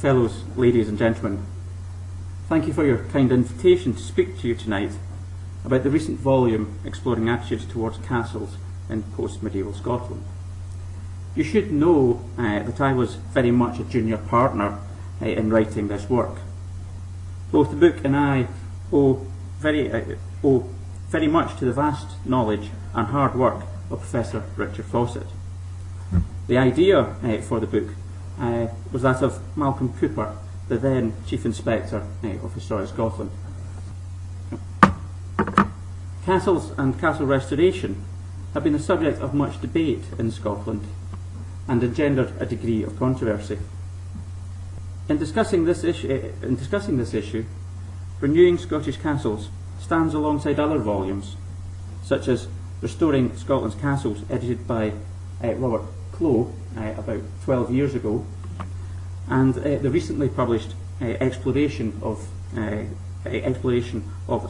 fellows, ladies and gentlemen, thank you for your kind invitation to speak to you tonight about the recent volume exploring attitudes towards castles in post-medieval Scotland. You should know that I was very much a junior partner in writing this work. Both the book and I owe very much to the vast knowledge and hard work of Professor Richard Fawcett. The idea for the book was that of Malcolm Cooper, the then Chief Inspector of Historic Scotland. Castles and castle restoration have been the subject of much debate in Scotland and engendered a degree of controversy. In discussing this issue, Renewing Scottish Castles stands alongside other volumes, such as Restoring Scotland's Castles, edited by Robert Clow about 12 years ago, and the recently published Exploration of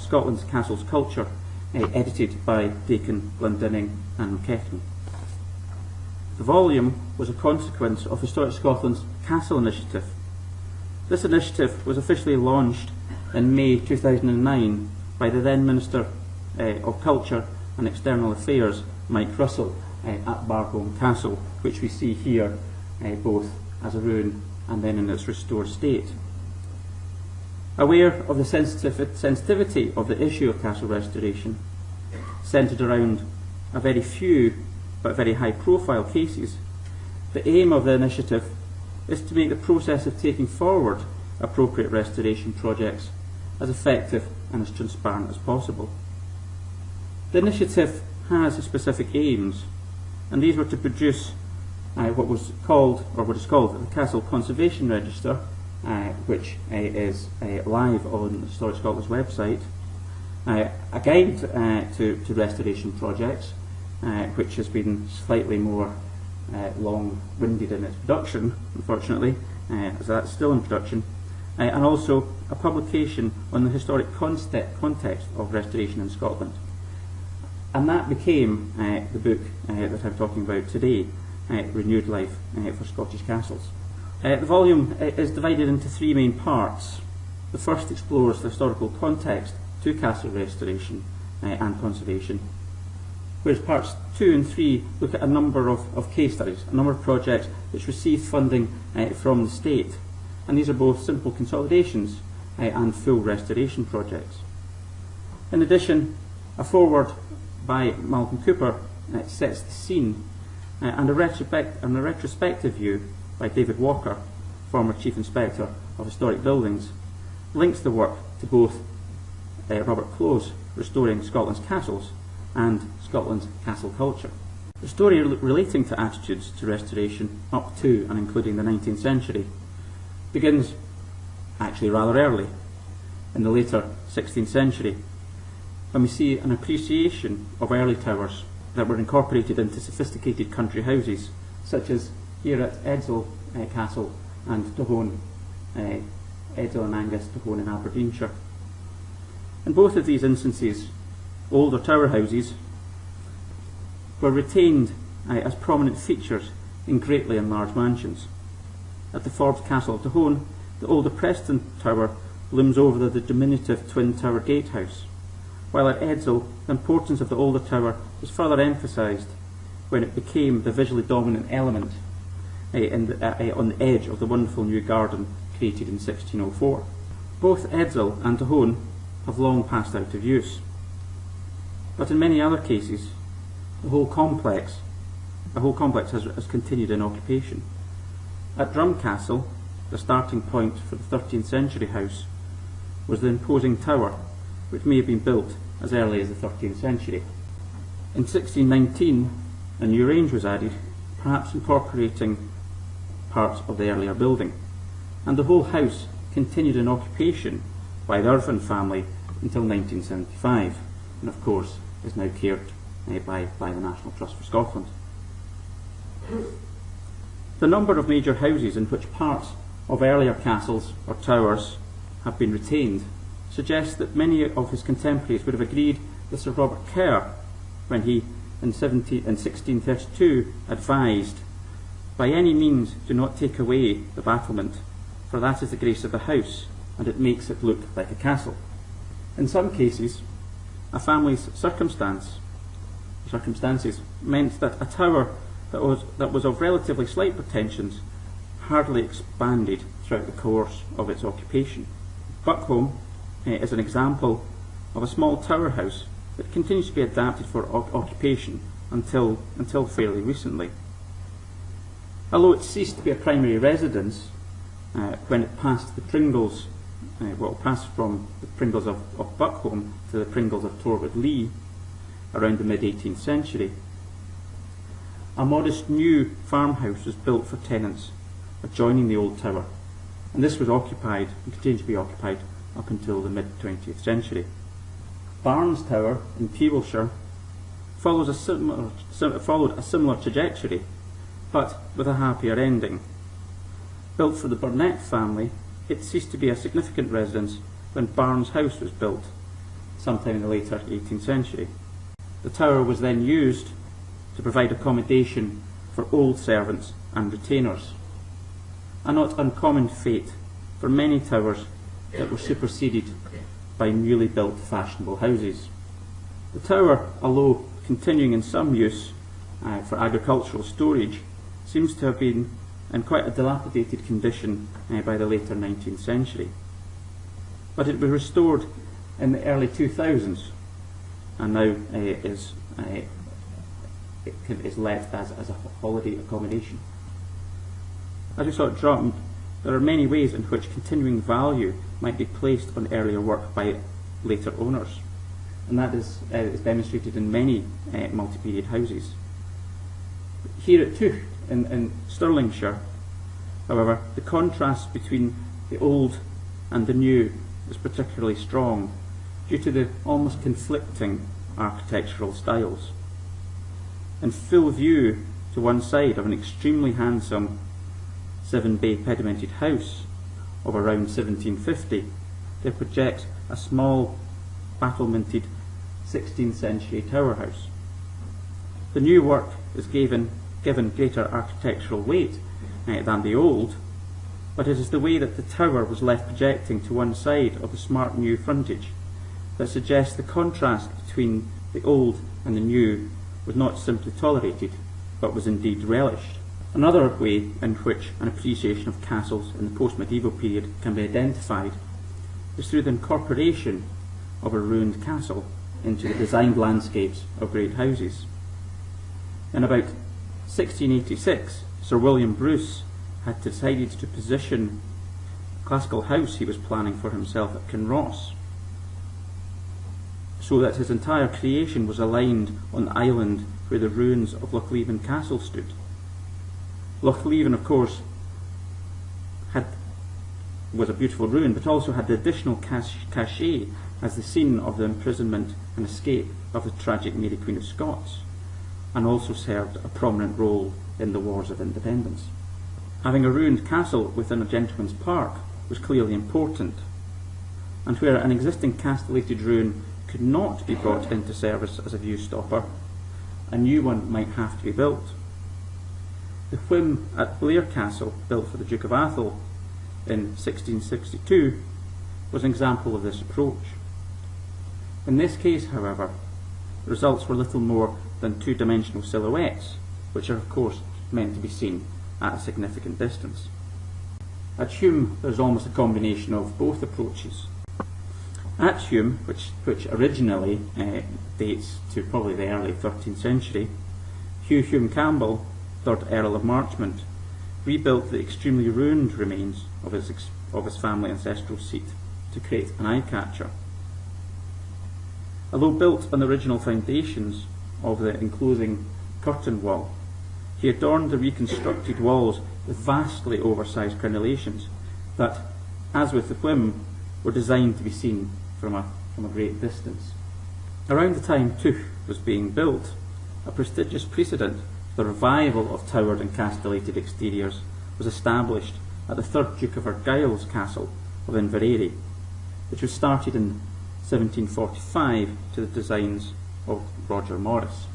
Scotland's Castles Culture, edited by Dakin, Glendinning and McKechnie. The volume was a consequence of Historic Scotland's Castle Initiative. This initiative was officially launched in May 2009 by the then Minister of Culture and External Affairs, Mike Russell, at Barholm Castle, which we see here both as a ruin and then in its restored state. Aware of the sensitivity of the issue of castle restoration, centred around a very few but very high profile cases, the aim of the initiative is to make the process of taking forward appropriate restoration projects as effective and as transparent as possible. The initiative has specific aims, and these were to produce what is called the Castle Conservation Register, which is live on Historic Scotland's website, a guide to restoration projects, which has been slightly more long-winded in its production, unfortunately, as that's still in production, and also a publication on the historic context of restoration in Scotland. And that became the book that I'm talking about today, Renewed Life for Scottish Castles. The volume is divided into three main parts. The first explores the historical context to castle restoration and conservation, whereas parts 2 and 3 look at a number of case studies, a number of projects which received funding from the state, and these are both simple consolidations and full restoration projects. In addition, a foreword by Malcolm Cooper sets the scene, and a retrospective view by David Walker, former Chief Inspector of Historic Buildings, links the work to both Robert Clow's Restoring Scotland's Castles and Scotland's Castle Culture. The story relating to attitudes to restoration up to and including the 19th century begins actually rather early, in the later 16th century, when we see an appreciation of early towers that were incorporated into sophisticated country houses, such as here at Edsall Castle and Dahone, Edsall and Angus Dahone in Aberdeenshire. In both of these instances, older tower houses were retained as prominent features in greatly enlarged mansions. At the Forbes Castle of Dahone, the older Preston Tower looms over the diminutive twin tower gatehouse, while at Edsall the importance of the older tower was further emphasised when it became the visually dominant element on the edge of the wonderful new garden created in 1604. Both Edsall and Dahone have long passed out of use, but in many other cases the whole complex has continued in occupation. At Drum Castle, the starting point for the 13th century house was the imposing tower, which may have been built as early as the 13th century. In 1619, a new range was added, perhaps incorporating parts of the earlier building, and the whole house continued in occupation by the Irvine family until 1975, and of course is now cared by the National Trust for Scotland. The number of major houses in which parts of earlier castles or towers have been retained suggests that many of his contemporaries would have agreed with Sir Robert Kerr when he, in 1632, advised, "By any means do not take away the battlement, for that is the grace of the house, and it makes it look like a castle. In some cases, a family's circumstances meant that a tower that was of relatively slight pretensions hardly expanded throughout the course of its occupation. Buckholm is an example of a small tower house that continues to be adapted for occupation until fairly recently. Although it ceased to be a primary residence when it passed the Pringles, passed from the Pringles of Buckholm to the Pringles of Torwood Lee around the mid-18th century, a modest new farmhouse was built for tenants adjoining the old tower, and this was occupied and continued to be occupied up until the mid-20th century. Barnes Tower in Peebleshire followed a similar trajectory, but with a happier ending. Built for the Burnett family, it ceased to be a significant residence when Barnes House was built, sometime in the later 18th century. The tower was then used to provide accommodation for old servants and retainers, a not uncommon fate for many towers that were superseded by newly built fashionable houses. The tower, although continuing in some use for agricultural storage, seems to have been in quite a dilapidated condition by the later 19th century. But it was restored in the early 2000s and now is let as a holiday accommodation. As we saw at Drum, there are many ways in which continuing value might be placed on earlier work by later owners, and that is demonstrated in many multi-period houses. Here at Tuch in Stirlingshire, however, the contrast between the old and the new is particularly strong due to the almost conflicting architectural styles. In full view to one side of an extremely handsome 7-bay pedimented house of around 1750, they project a small battlemented 16th century tower house. The new work is given greater architectural weight than the old, but it is the way that the tower was left projecting to one side of the smart new frontage that suggests the contrast between the old and the new was not simply tolerated, but was indeed relished. Another way in which an appreciation of castles in the post-medieval period can be identified is through the incorporation of a ruined castle into the designed landscapes of great houses. In about 1686, Sir William Bruce had decided to position a classical house he was planning for himself at Kinross, so that his entire creation was aligned on the island where the ruins of Lochleven Castle stood. Lochleven, of course, was a beautiful ruin, but also had the additional cachet as the scene of the imprisonment and escape of the tragic Mary Queen of Scots, and also served a prominent role in the Wars of Independence. Having a ruined castle within a gentleman's park was clearly important, and where an existing castellated ruin could not be brought into service as a view stopper, a new one might have to be built. The Whim at Blair Castle, built for the Duke of Atholl in 1662, was an example of this approach. In this case, however, the results were little more than two-dimensional silhouettes, which are of course meant to be seen at a significant distance. At Hume, there's almost a combination of both approaches. At Hume, which originally dates to probably the early 13th century, Hugh Hume Campbell, 3rd Earl of Marchmont, rebuilt the extremely ruined remains of his family ancestral seat to create an eye-catcher. Although built on the original foundations of the enclosing curtain wall, he adorned the reconstructed walls with vastly oversized crenellations that, as with the Whim, were designed to be seen from a great distance. Around the time Tuch was being built, a prestigious precedent for the revival of towered and castellated exteriors was established at the 3rd Duke of Argyll's castle of Inveraray, which was started in 1745 to the designs of Roger Morris.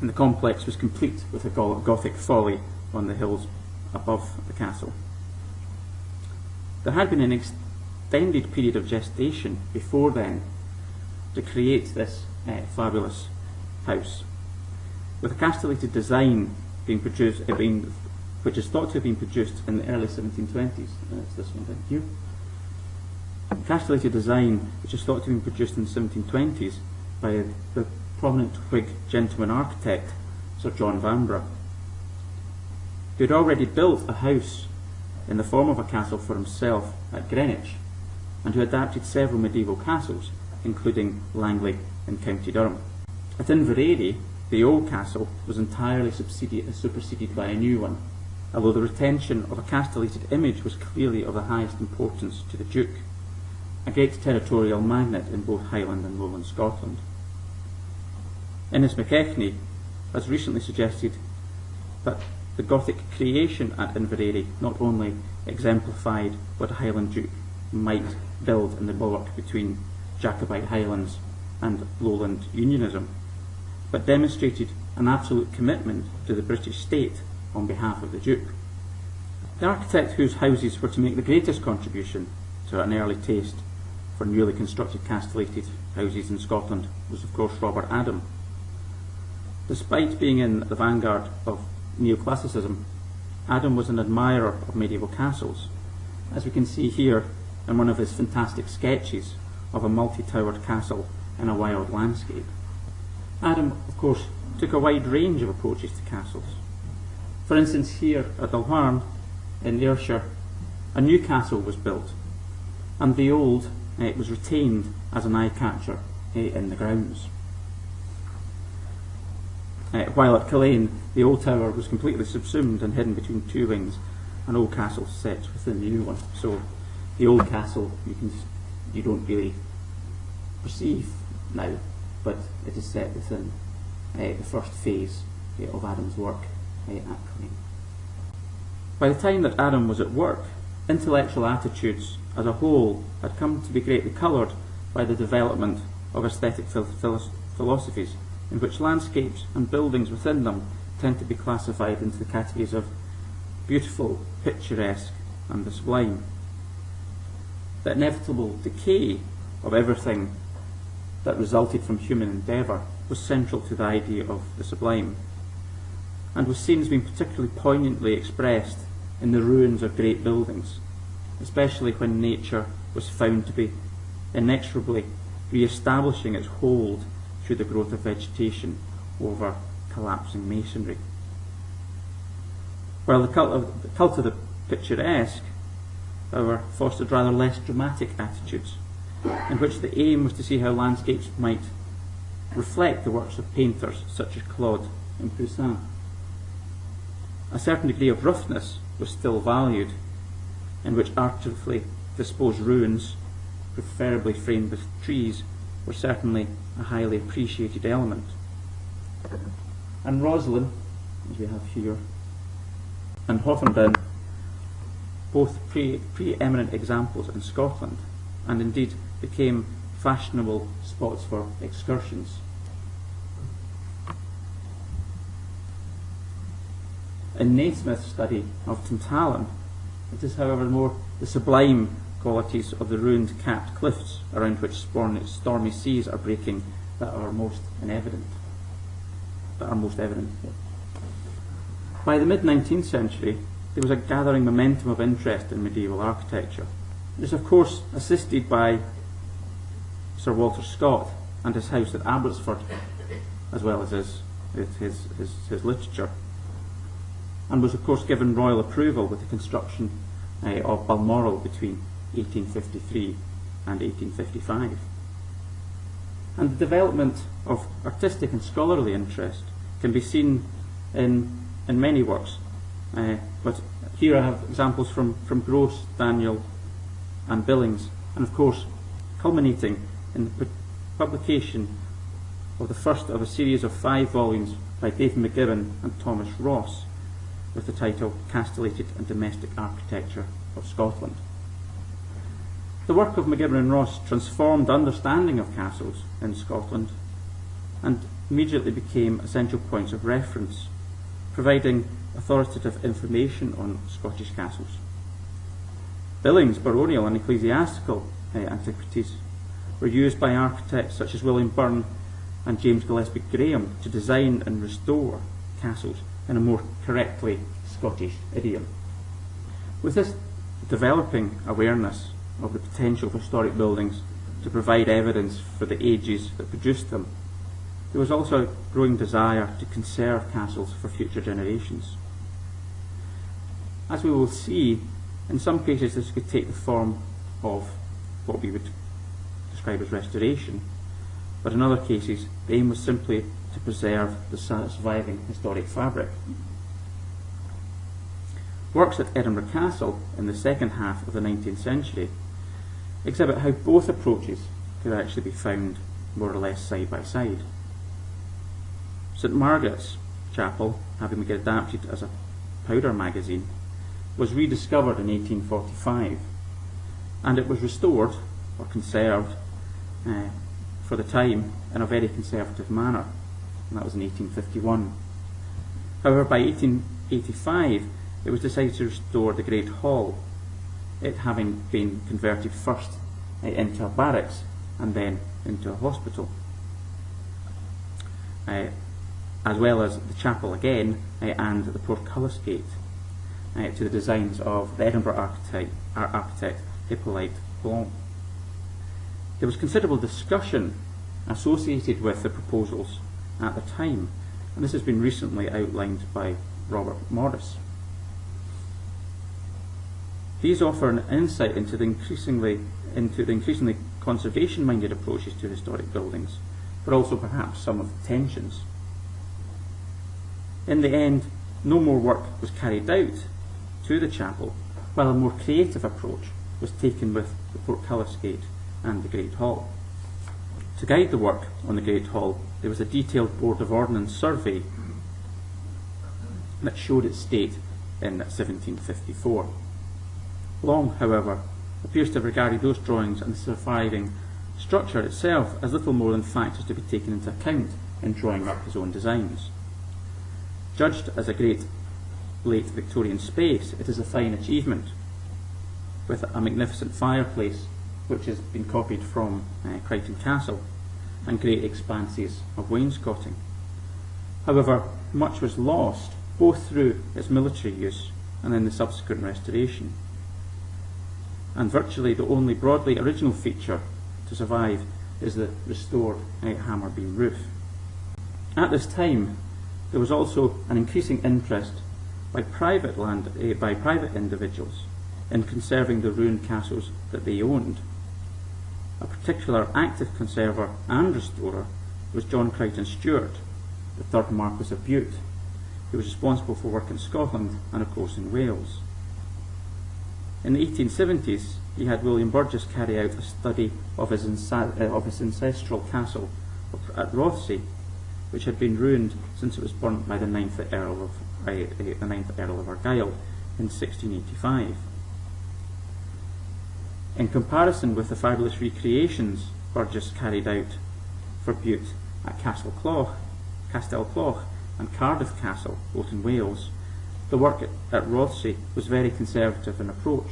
And the complex was complete with a Gothic folly on the hills above the castle. there had been an extended period of gestation before then to create this fabulous house, with a castellated design being produced, which is thought to have been produced in the early 1720s. It's this one down here. A castellated design which is thought to have been produced in the 1720s by the prominent Whig gentleman architect Sir John Vanbrugh, who had already built a house in the form of a castle for himself at Greenwich, and who adapted several medieval castles, including Langley in County Durham. At Inveraray, the old castle was entirely superseded by a new one, although the retention of a castellated image was clearly of the highest importance to the Duke, a great territorial magnate in both Highland and Lowland Scotland. Innes McKechnie has recently suggested that the Gothic creation at Inveraray not only exemplified what a Highland Duke might build in the bulwark between Jacobite Highlands and Lowland Unionism, but demonstrated an absolute commitment to the British state on behalf of the Duke. The architect whose houses were to make the greatest contribution to an early taste for newly constructed castellated houses in Scotland was, of course, Robert Adam. Despite being in the vanguard of neoclassicism, Adam was an admirer of medieval castles, as we can see here in one of his fantastic sketches of a multi-towered castle in a wild landscape. Adam, of course, took a wide range of approaches to castles. For instance, here at Ulwarn in Ayrshire, a new castle was built, and the old was retained as an eye-catcher in the grounds. While at Clayton, the old tower was completely subsumed and hidden between two wings, an old castle set within the new one. So the old castle you don't really perceive now, but it is set within the first phase of Adam's work at Clayton. By the time that Adam was at work, intellectual attitudes as a whole had come to be greatly coloured by the development of aesthetic philosophies, in which landscapes and buildings within them tend to be classified into the categories of beautiful, picturesque, and the sublime. The inevitable decay of everything that resulted from human endeavour was central to the idea of the sublime, and was seen as being particularly poignantly expressed in the ruins of great buildings, especially when nature was found to be inexorably re-establishing its hold through the growth of vegetation over collapsing masonry. While the cult of the picturesque, however, fostered rather less dramatic attitudes, in which the aim was to see how landscapes might reflect the works of painters such as Claude and Poussin. A certain degree of roughness was still valued, in which artfully disposed ruins, preferably framed with trees, were certainly a highly appreciated element. And Roslin, as we have here, and Hoffenbin, both pre-eminent examples in Scotland, and indeed became fashionable spots for excursions. In Naismith's study of Tintagel, it is, however, more the sublime qualities of the ruined capped cliffs around which stormy seas are breaking that are most evident. By the mid-19th century, there was a gathering momentum of interest in medieval architecture. It is, of course, assisted by Sir Walter Scott and his house at Abbotsford, as well as his literature, and was, of course, given royal approval with the construction of Balmoral between 1853 and 1855. And the development of artistic and scholarly interest can be seen in many works, but here I have examples from Gross, Daniel and Billings, and of course culminating in the publication of the first of a series of 5 volumes by David McGibbon and Thomas Ross, with the title Castellated and Domestic Architecture of Scotland. The work of McGibbon and Ross transformed understanding of castles in Scotland and immediately became essential points of reference, providing authoritative information on Scottish castles. Buildings, baronial and ecclesiastical antiquities were used by architects such as William Byrne and James Gillespie Graham to design and restore castles in a more correctly Scottish idiom. With this developing awareness of the potential of historic buildings to provide evidence for the ages that produced them, there was also a growing desire to conserve castles for future generations. As we will see, in some cases this could take the form of what we would describe as restoration, but in other cases the aim was simply to preserve the surviving historic fabric. Works at Edinburgh Castle in the second half of the 19th century exhibit how both approaches could actually be found more or less side by side. St Margaret's Chapel, having been adapted as a powder magazine, was rediscovered in 1845, and it was restored or conserved for the time in a very conservative manner, and that was in 1851. However, by 1885 it was decided to restore the Great Hall, it having been converted first into a barracks and then into a hospital, as well as the chapel again and the portcullis gate, to the designs of the Edinburgh architect Hippolyte Blanc. There was considerable discussion associated with the proposals at the time, and this has been recently outlined by Robert Morris. These offer an insight into the increasingly conservation-minded approaches to historic buildings, but also perhaps some of the tensions. In the end, no more work was carried out to the chapel, while a more creative approach was taken with the portcullis gate and the Great Hall. To guide the work on the Great Hall, there was a detailed Board of Ordnance survey that showed its state in 1754. Long, however, appears to have regarded those drawings and the surviving structure itself as little more than factors to be taken into account in drawing up his own designs. Judged as a great late Victorian space, it is a fine achievement, with a magnificent fireplace which has been copied from Clayton Castle, and great expanses of wainscoting. However, much was lost, both through its military use and in the subsequent restoration, and virtually the only broadly original feature to survive is the restored hammer beam roof. At this time, there was also an increasing interest by private individuals in conserving the ruined castles that they owned. A particular active conserver and restorer was John Clayton Stewart, the 3rd Marquess of Bute, who was responsible for work in Scotland and of course in Wales. In the 1870s, he had William Burgess carry out a study of his ancestral castle at Rothesay, which had been ruined since it was burnt by the 9th Earl of Argyll in 1685. In comparison with the fabulous recreations Burgess carried out for Bute at Castell Cloch and Cardiff Castle, both in Wales, the work at Rothesay was very conservative in approach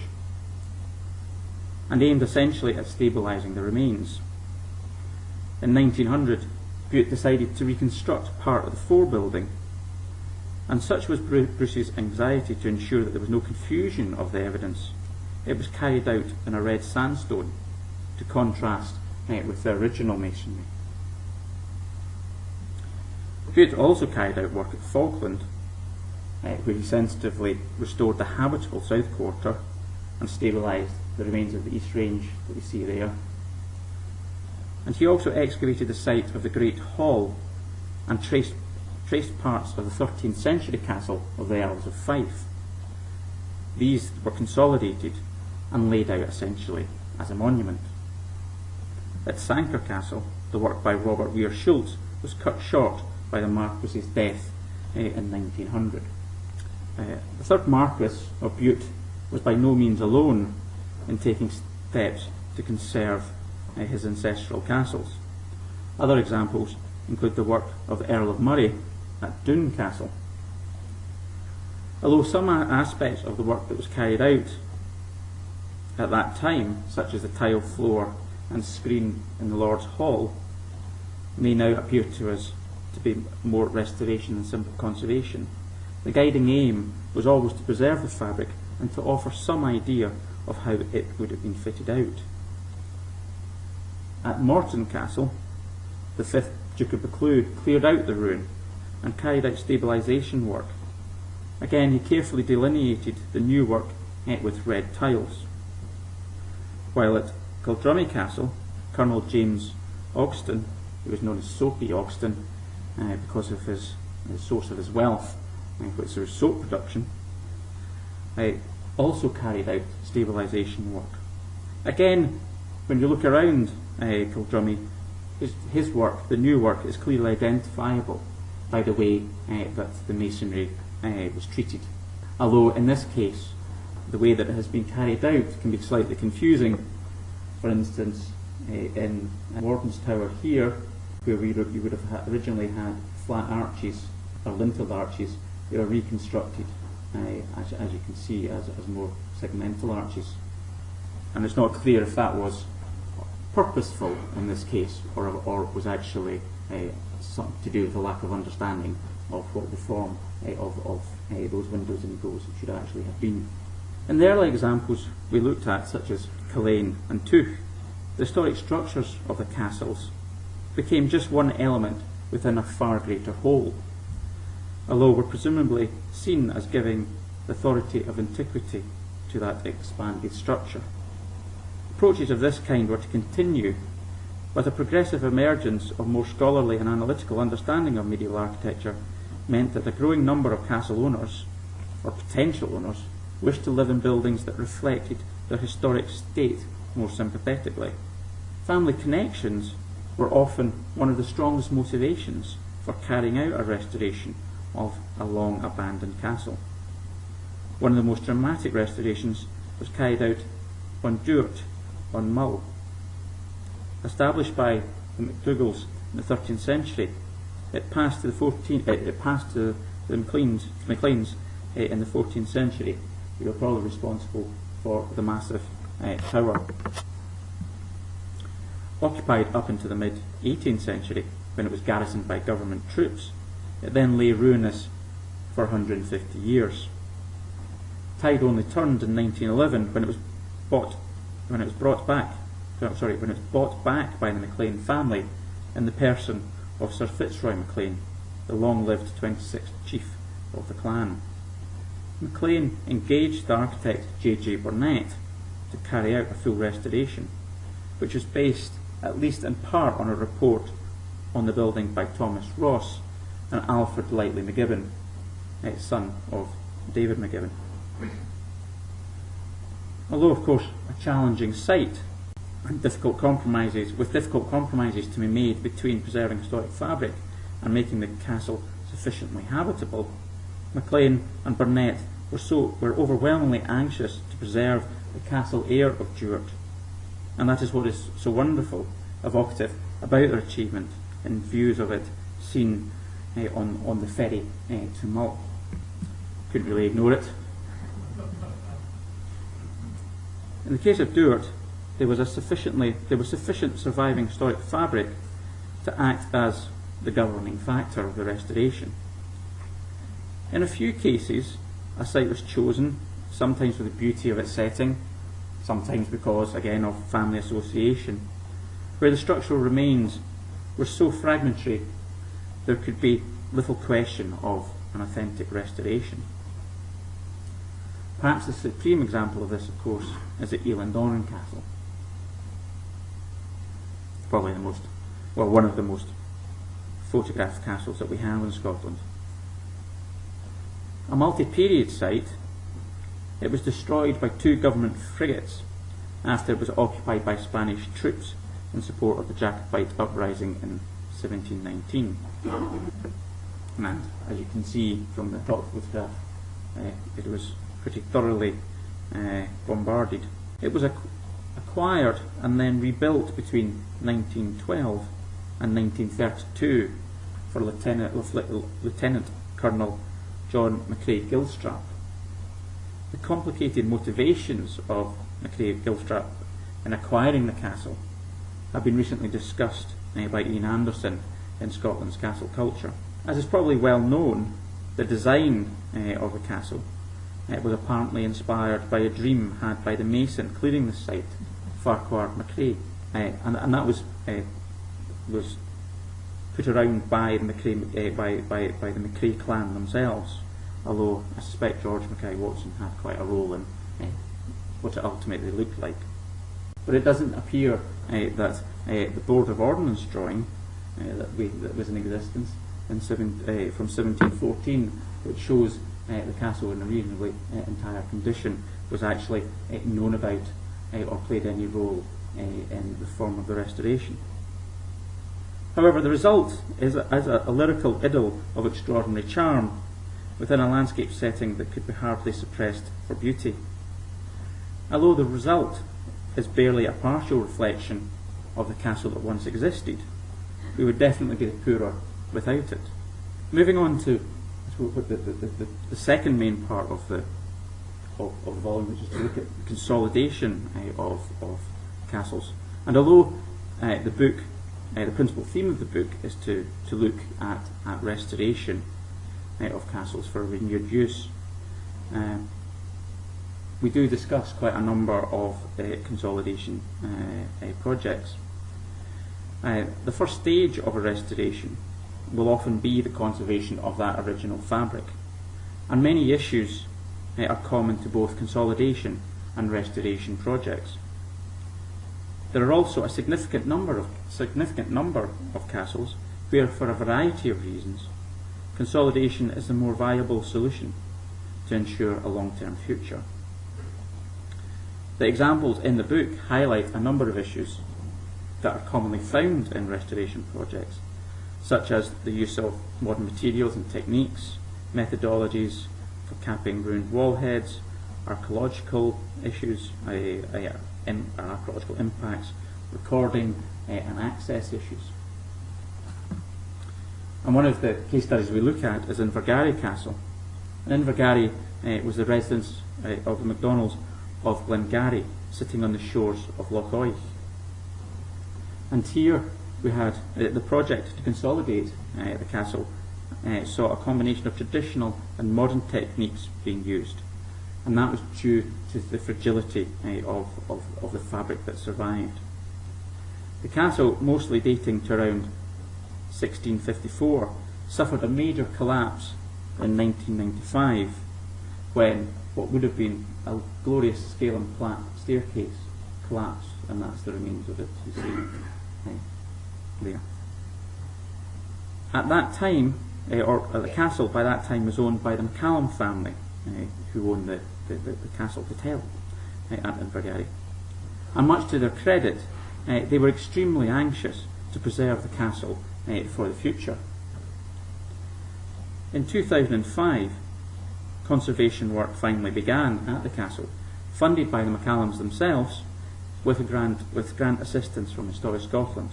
and aimed essentially at stabilising the remains. In 1900, Bute decided to reconstruct part of the fore building, and such was Bruce's anxiety to ensure that there was no confusion of the evidence. It was carried out in a red sandstone to contrast with the original masonry. Bute also carried out work at Falkland, where he sensitively restored the habitable south quarter and stabilised the remains of the east range that we see there. And he also excavated the site of the Great Hall and traced parts of the 13th century castle of the Earls of Fife. These were consolidated and laid out essentially as a monument. At Sanquhar Castle, the work by Robert Weir Schultz was cut short by the Marquess's death in 1900. The 3rd Marquess of Bute was by no means alone in taking steps to conserve his ancestral castles. Other examples include the work of the Earl of Murray at Doune Castle. Although some aspects of the work that was carried out at that time, such as the tile floor and screen in the Lord's Hall, may now appear to us to be more restoration than simple conservation. The guiding aim was always to preserve the fabric and to offer some idea of how it would have been fitted out. At Morton Castle, the 5th Duke of Buccleuch cleared out the ruin and carried out stabilisation work. Again, he carefully delineated the new work with red tiles. While at Kildrummy Castle, Colonel James Ogston, who was known as Soapy Ogston because of the source of his wealth, which was soap production, also carried out stabilisation work. Again, when you look around Kildrummy, his work, the new work, is clearly identifiable by the way that the masonry was treated. Although in this case, the way that it has been carried out can be slightly confusing. For instance, in Warden's Tower here, where you would have originally had flat arches or linteled arches, they are reconstructed, as you can see, as more segmental arches. And it's not clear if that was purposeful in this case, or it was actually something to do with a lack of understanding of what the form of those windows and doors should actually have been. In the early examples we looked at, such as Clayton and Tuch, the historic structures of the castles became just one element within a far greater whole, although were presumably seen as giving the authority of antiquity to that expanded structure. Approaches of this kind were to continue, but a progressive emergence of more scholarly and analytical understanding of medieval architecture meant that a growing number of castle owners, or potential owners, wished to live in buildings that reflected their historic state more sympathetically. Family connections were often one of the strongest motivations for carrying out a restoration of a long abandoned castle. One of the most dramatic restorations was carried out on Stewart on Mull. Established by the MacDougals in the 13th century, it passed to the MacLeans in the 14th century, who were probably responsible for the massive tower. Occupied up into the mid-18th century, when it was garrisoned by government troops, it then lay ruinous for 150 years. Tide only turned in 1911 when it was bought back by the Maclean family in the person of Sir Fitzroy Maclean, the long-lived 26th chief of the clan. Maclean engaged the architect J.J. Burnett to carry out a full restoration, which was based, at least in part, on a report on the building by Thomas Ross and Alfred Lightly McGibbon, son of David McGibbon. Although, of course, a challenging site and difficult compromises to be made between preserving historic fabric and making the castle sufficiently habitable, Maclean and Burnett were overwhelmingly anxious to preserve the castle air of Stewart, and that is what is so wonderful, evocative about their achievement in views of it seen on the ferry to Mull. Couldn't really ignore it. In the case of Stewart, there was sufficient surviving historic fabric to act as the governing factor of the restoration. In a few cases, a site was chosen, sometimes for the beauty of its setting, sometimes because, again, of family association, where the structural remains were so fragmentary there could be little question of an authentic restoration. Perhaps the supreme example of this, of course, is at Elandorran Castle. Probably one of the most photographed castles that we have in Scotland. A multi-period site, it was destroyed by 2 government frigates after it was occupied by Spanish troops in support of the Jacobite uprising in 1719. And as you can see from the top photograph, it was pretty thoroughly bombarded. It was acquired and then rebuilt between 1912 and 1932 for Lieutenant Colonel John McCrae Gilstrap. The complicated motivations of McRae of Gilstrap in acquiring the castle have been recently discussed by Ian Anderson in Scotland's Castle Culture. As is probably well known, the design of the castle was apparently inspired by a dream had by the mason clearing the site, Farquhar McRae, and that was put around by the McRae, by the McRae clan themselves, although I suspect George Mackay Watson had quite a role in what it ultimately looked like. But it doesn't appear that the Board of Ordnance drawing that was in existence from 1714, which shows the castle in a reasonably entire condition, was actually known about or played any role in the form of the restoration. However, the result is a lyrical idyll of extraordinary charm within a landscape setting that could be hardly suppressed for beauty. Although the result is barely a partial reflection of the castle that once existed, we would definitely be poorer without it. Moving on to the second main part of the volume, which is to look at consolidation of castles. And although the book, the principal theme of the book is to look at restoration of castles for renewed use, we do discuss quite a number of consolidation projects. The first stage of a restoration will often be the conservation of that original fabric, and many issues are common to both consolidation and restoration projects. There are also a significant number of castles where, for a variety of reasons, consolidation is the more viable solution to ensure a long-term future. The examples in the book highlight a number of issues that are commonly found in restoration projects, such as the use of modern materials and techniques, methodologies for capping ruined wall heads, archaeological issues, archaeological impacts, recording and access issues. And one of the case studies we look at is Invergarry Castle. And Invergarry was the residence of the MacDonalds of Glengarry, sitting on the shores of Loch Oich. And here we had the project to consolidate the castle saw a combination of traditional and modern techniques being used, and that was due to the fragility of the fabric that survived. The castle, mostly dating to around 1654, suffered a major collapse in 1995 when what would have been a glorious scale and plat staircase collapsed, and that's the remains of it you see there. At that time, the castle by that time was owned by the McCallum family, who owned the castle hotel at Invergarry. And much to their credit, they were extremely anxious to preserve the castle for the future. In 2005, conservation work finally began at the castle, funded by the McCallums themselves, with grant assistance from Historic Scotland.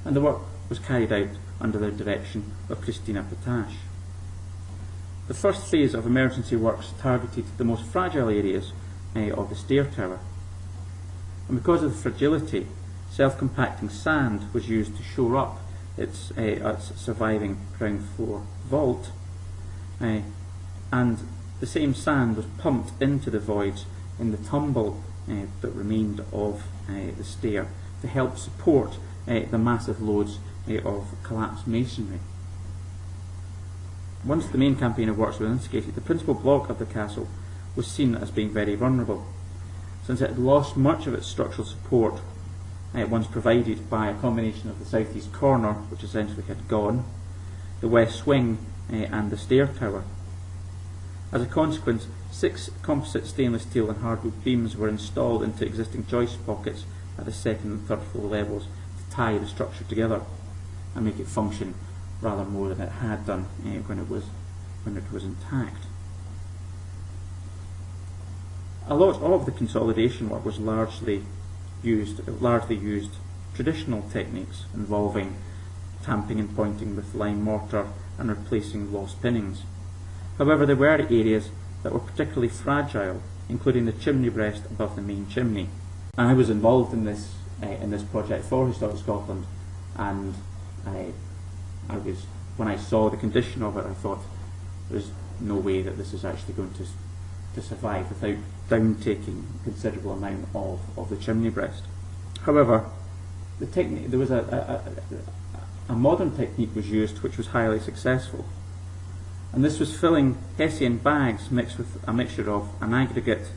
And the work was carried out under the direction of Christina Potash. The first phase of emergency works targeted the most fragile areas of the stair tower. And because of the fragility, self-compacting sand was used to shore up its surviving ground floor vault, and the same sand was pumped into the voids in the tumble that remained of the stair to help support the massive loads of collapsed masonry. Once the main campaign of works was instigated, the principal block of the castle was seen as being very vulnerable, since it had lost much of its structural support once provided by a combination of the southeast corner, which essentially had gone, the west wing and the stair tower. As a consequence, 6 composite stainless steel and hardwood beams were installed into existing joist pockets at the second and third floor levels to tie the structure together and make it function rather more than it had done when it was intact. A lot of the consolidation work was largely used traditional techniques involving tamping and pointing with lime mortar and replacing lost pinnings. However, there were areas that were particularly fragile including the chimney breast above the main chimney. And I was involved in this project for Historic Scotland, and when I saw the condition of it, I thought there's no way that this is actually going to survive without down-taking a considerable amount of the chimney breast. However, there was a modern technique was used which was highly successful, and this was filling Hessian bags mixed with a mixture of an aggregate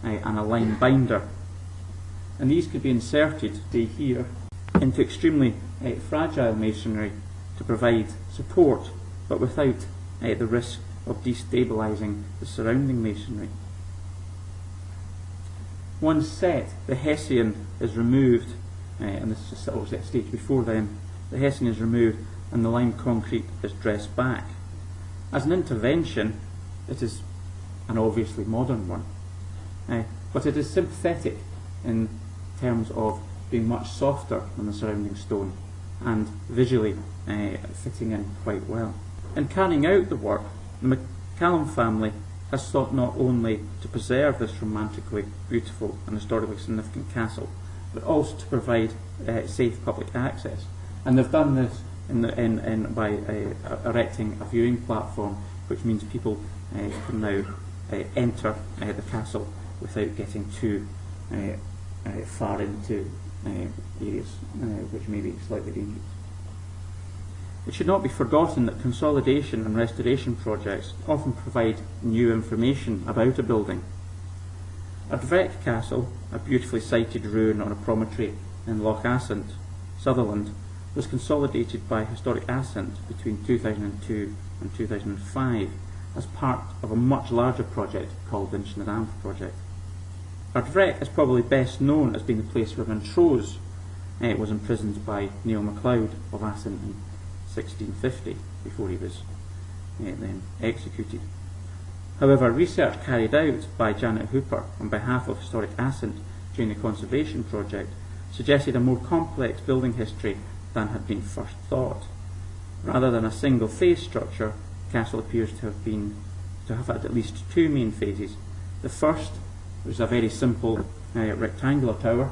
and a lime binder, and these could be inserted here into extremely fragile masonry to provide support, but without the risk of destabilising the surrounding masonry. Once set, the Hessian is removed, and this is obviously a stage before then. The Hessian is removed and the lime concrete is dressed back. As an intervention, it is an obviously modern one, but it is sympathetic in terms of being much softer than the surrounding stone and visually fitting in quite well. In carrying out the work, the McCallum family has sought not only to preserve this romantically beautiful and historically significant castle, but also to provide safe public access. And they've done this by erecting a viewing platform, which means people can now enter the castle without getting too far into areas which may be slightly dangerous. It should not be forgotten that consolidation and restoration projects often provide new information about a building. Ardrech Castle, a beautifully sited ruin on a promontory in Loch Assynt, Sutherland, was consolidated by Historic Assynt between 2002 and 2005 as part of a much larger project called the Inchnadanf project. Ardrech is probably best known as being the place where Montrose was imprisoned by Neil MacLeod of Assynt in 1650, before he was then executed. However, research carried out by Janet Hooper on behalf of Historic Assynt during the conservation project suggested a more complex building history than had been first thought. Rather than a single phase structure, the castle appears to have had at least two main phases. The first was a very simple rectangular tower,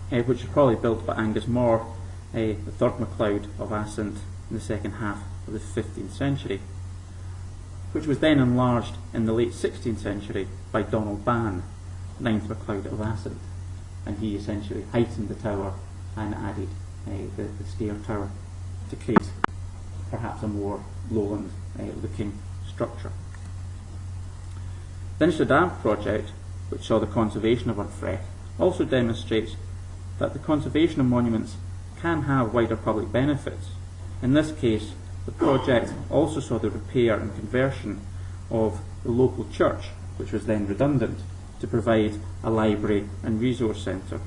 which was probably built by Angus Moore, the third MacLeod of Assynt, in the second half of the 15th century, which was then enlarged in the late 16th century by Donald Ban, 9th MacLeod of Assynt, and he essentially heightened the tower and added the stair tower to create perhaps a more lowland looking structure. The Inchnadanf project, which saw the conservation of Ardrech, also demonstrates that the conservation of monuments can have wider public benefits. In this case, the project also saw the repair and conversion of the local church, which was then redundant, to provide a library and resource centre.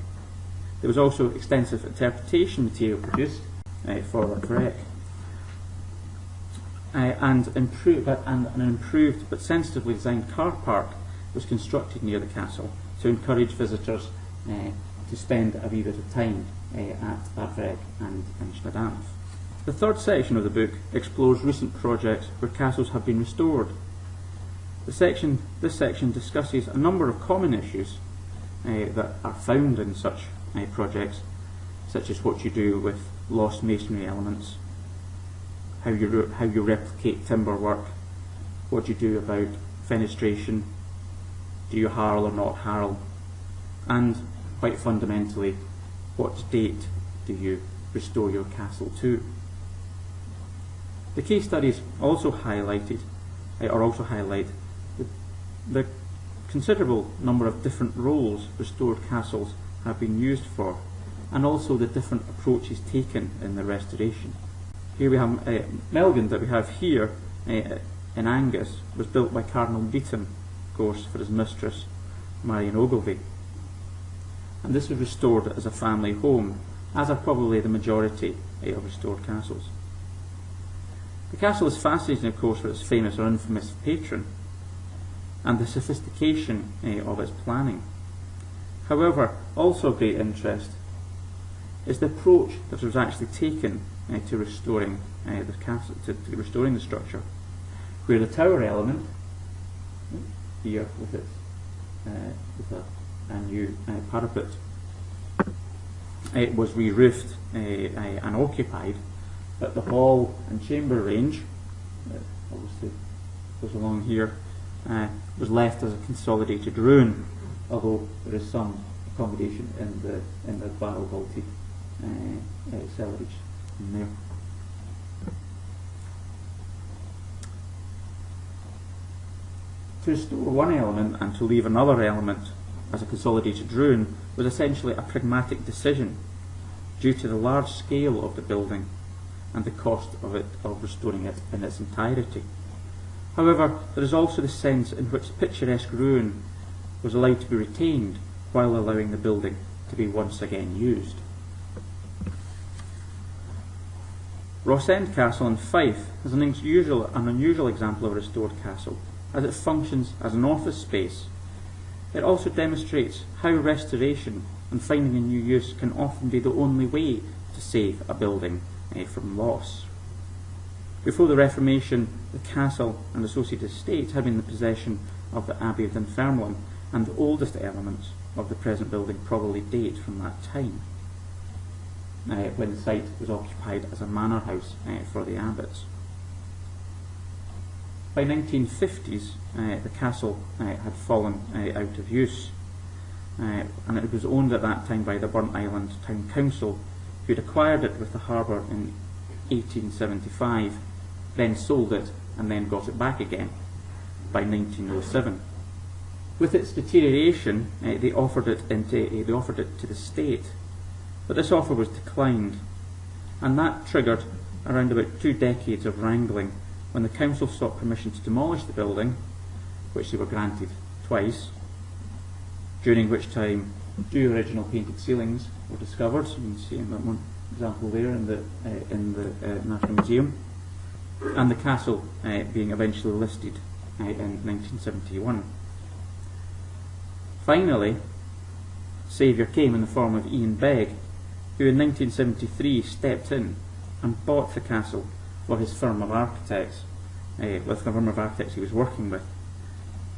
There was also extensive interpretation material produced for Ardrech, and an improved but sensitively designed car park was constructed near the castle to encourage visitors to spend a wee bit of time at Ardrech and Inchnadanf. The third section of the book explores recent projects where castles have been restored. This section discusses a number of common issues that are found in such projects, such as what you do with lost masonry elements, how you replicate timber work, what you do about fenestration, do you harl or not harl, and quite fundamentally, what date do you restore your castle to? The case studies also highlight the considerable number of different roles restored castles have been used for, and also the different approaches taken in the restoration. Here we have Melgin that we have here in Angus was built by Cardinal Beaton, of course, for his mistress Marion Ogilvie, and this was restored as a family home, as are probably the majority of restored castles. The castle is fascinating, of course, for its famous or infamous patron and the sophistication of its planning. However, also of great interest is the approach that was actually taken to restoring the castle, to restoring the structure, where the tower element, here with its with a new parapet. It was re-roofed and occupied, but the hall and chamber range, obviously goes along here, was left as a consolidated ruin, although there is some accommodation in the barrel vaulted cellarage in there. To restore one element and to leave another element as a consolidated ruin was essentially a pragmatic decision due to the large scale of the building and the cost of restoring it in its entirety. However, there is also the sense in which picturesque ruin was allowed to be retained while allowing the building to be once again used. Ross End Castle in Fife is an unusual example of a restored castle, as it functions as an office space. It also demonstrates how restoration and finding a new use can often be the only way to save a building from loss. Before the Reformation, the castle and associated estates had been in the possession of the Abbey of Dunfermline, and the oldest elements of the present building probably date from that time, when the site was occupied as a manor house for the abbots. By 1950s, the castle had fallen out of use, and it was owned at that time by the Burnt Island Town Council, who had acquired it with the harbour in 1875, then sold it and then got it back again by 1907. With its deterioration, they offered it to the state, but this offer was declined, and that triggered around about 2 decades of wrangling when the council sought permission to demolish the building, which they were granted twice, during which time 2 original painted ceilings were discovered. You can see in that one example there in the National Museum, and the castle being eventually listed in 1971. Finally, saviour came in the form of Ian Begg, who in 1973 stepped in and bought the castle for his firm of architects, with the firm of architects he was working with,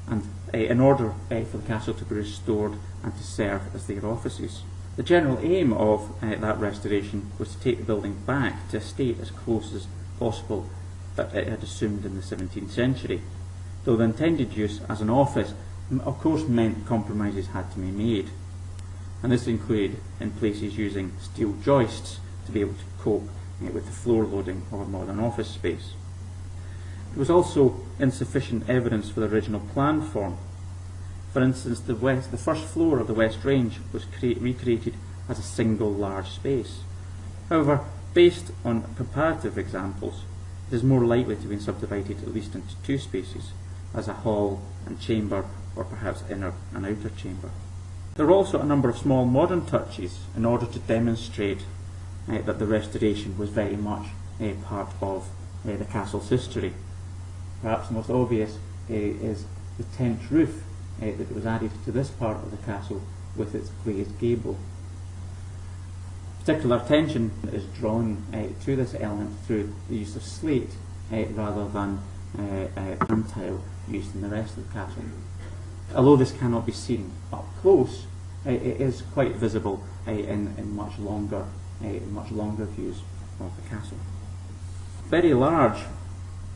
and in order for the castle to be restored and to serve as their offices. The general aim of that restoration was to take the building back to a state as close as possible that it had assumed in the 17th century, though the intended use as an office of course meant compromises had to be made, and this included in places using steel joists to be able to cope with the floor loading of a modern office space. There was also insufficient evidence for the original plan form. For instance, the first floor of the West Range was recreated as a single large space. However, based on comparative examples, it is more likely to have been subdivided at least into 2 spaces, as a hall and chamber, or perhaps inner and outer chamber. There are also a number of small modern touches in order to demonstrate that the restoration was very much a part of the castle's history. Perhaps the most obvious is the tent roof that was added to this part of the castle with its glazed gable. Particular attention is drawn to this element through the use of slate rather than tile used in the rest of the castle. Although this cannot be seen up close, it is quite visible in much longer views of the castle. Very large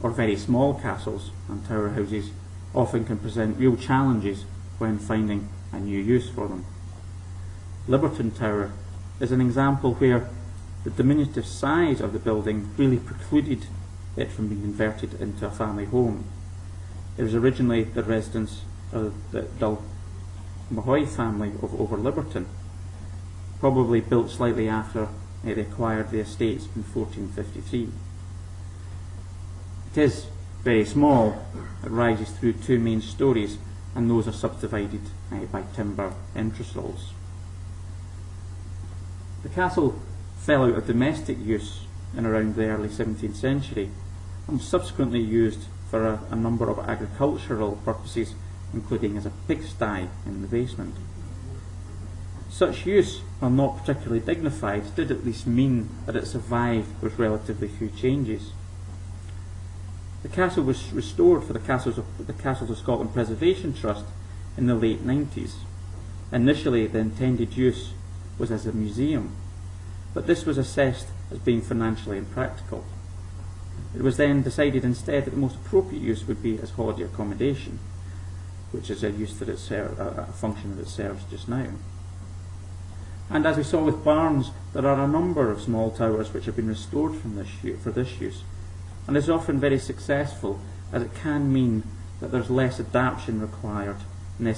or very small castles and tower houses often can present real challenges when finding a new use for them. Liberton Tower is an example where the diminutive size of the building really precluded it from being converted into a family home. It was originally the residence of the Mahoy family of Over Liberton, probably built slightly after they acquired the estates in 1453. It is very small. It rises through 2 main stories, and those are subdivided by timber entressols. The castle fell out of domestic use in around the early 17th century and was subsequently used for a number of agricultural purposes, including as a pigsty in the basement. Such use, while not particularly dignified, did at least mean that it survived with relatively few changes. The castle was restored for the Castles of Scotland Preservation Trust in the late 90s. Initially, the intended use was as a museum, but this was assessed as being financially impractical. It was then decided instead that the most appropriate use would be as holiday accommodation, which is a use that a function that it serves just now. And as we saw with barns, there are a number of small towers which have been restored from for this use, and is often very successful, as it can mean that there's less adaptation required than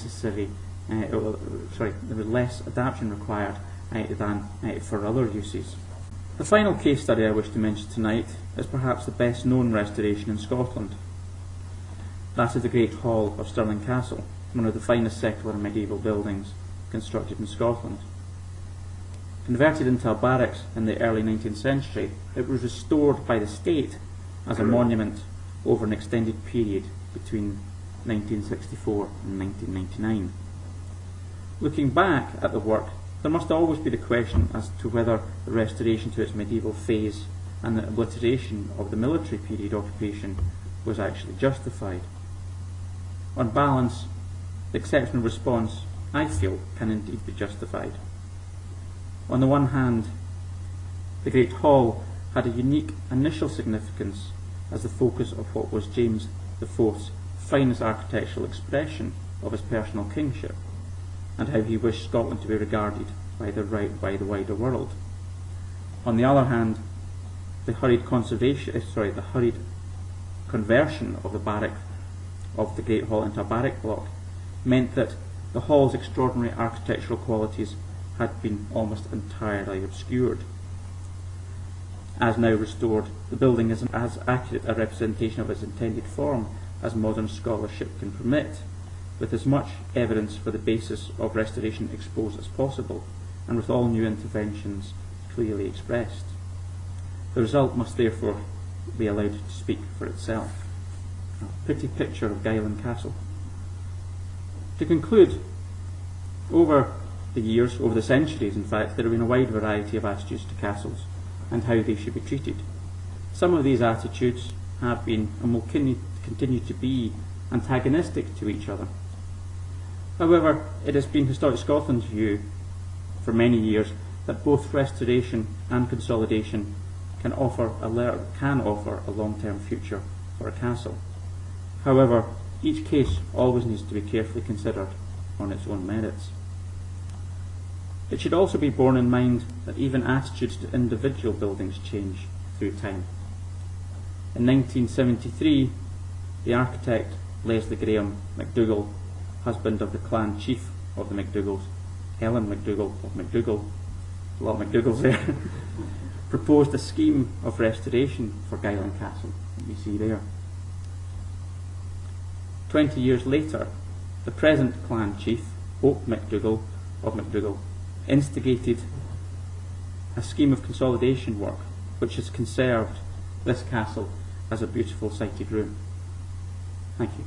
for other uses. The final case study I wish to mention tonight is perhaps the best known restoration in Scotland. That is the Great Hall of Stirling Castle, one of the finest secular and medieval buildings constructed in Scotland. Converted into a barracks in the early 19th century, it was restored by the state as a monument over an extended period between 1964 and 1999. Looking back at the work, there must always be the question as to whether the restoration to its medieval phase and the obliteration of the military period occupation was actually justified. On balance, the exceptional response, I feel, can indeed be justified. On the one hand, the Great Hall had a unique initial significance as the focus of what was James IV's finest architectural expression of his personal kingship, and how he wished Scotland to be regarded by the wider world. On the other hand, the hurried conversion of the Great Hall into a barrack block meant that the hall's extraordinary architectural qualities had been almost entirely obscured. As now restored, the building is as accurate a representation of its intended form as modern scholarship can permit, with as much evidence for the basis of restoration exposed as possible, and with all new interventions clearly expressed. The result must therefore be allowed to speak for itself. A pretty picture of Guyland Castle. To conclude, over the centuries in fact, there have been a wide variety of attitudes to castles and how they should be treated. Some of these attitudes have been and will continue to be antagonistic to each other. However, it has been Historic Scotland's view for many years that both restoration and consolidation can offer a long-term future for a castle. However, each case always needs to be carefully considered on its own merits. It should also be borne in mind that even attitudes to individual buildings change through time. In 1973, the architect Leslie Graham MacDougall, husband of the clan chief of the MacDougalls, Allan MacDougall of MacDougall, a lot of MacDougalls there, proposed a scheme of restoration for Guyland Castle, that you see there. 20 years later, the present clan chief, Hope MacDougall of MacDougall, instigated a scheme of consolidation work which has conserved this castle as a beautiful sited room. Thank you.